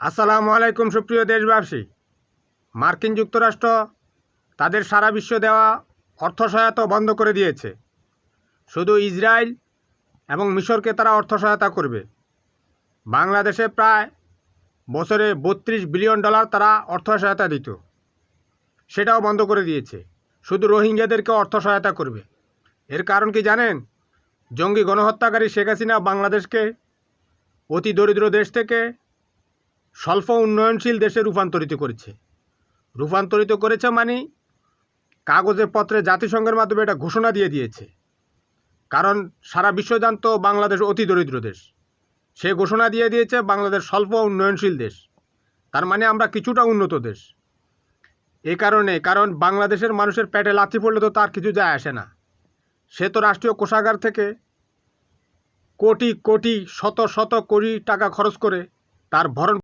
আসসালামু আলাইকুম সুপ্রিয় দেশবাসী। মার্কিন যুক্তরাষ্ট্র তাদের সারা বিশ্ব দেওয়া অর্থ সহায়তা বন্ধ করে দিয়েছে। শুধু ইসরায়েল এবং মিশরকে তারা অর্থ সহায়তা করবে। বাংলাদেশে প্রায় বছরে $32 বিলিয়ন তারা অর্থ সহায়তা দিত, সেটাও বন্ধ করে দিয়েছে। শুধু রোহিঙ্গাদেরকে অর্থ সহায়তা করবে। এর কারণ কি জানেন? জঙ্গি গণহত্যাকারী শেখ হাসিনা বাংলাদেশকে অতি দরিদ্র দেশ থেকে স্বল্প উন্নয়নশীল দেশে রূপান্তরিত করেছে মানে কাগজে পত্রে জাতিসংঘের মাধ্যমে এটা ঘোষণা দিয়ে দিয়েছে। কারণ সারা বিশ্ব জানত বাংলাদেশ অতি দরিদ্র দেশ, সে ঘোষণা দিয়ে দিয়েছে বাংলাদেশ স্বল্প উন্নয়নশীল দেশ, তার মানে আমরা কিছুটা উন্নত দেশ। কারণ বাংলাদেশের মানুষের পেটে লাথি পড়লে তো তার কিছু যায় আসে না। সে তো রাষ্ট্রীয় কোষাগার থেকে কোটি কোটি শত শত কোটি টাকা খরচ করে তার ভরণ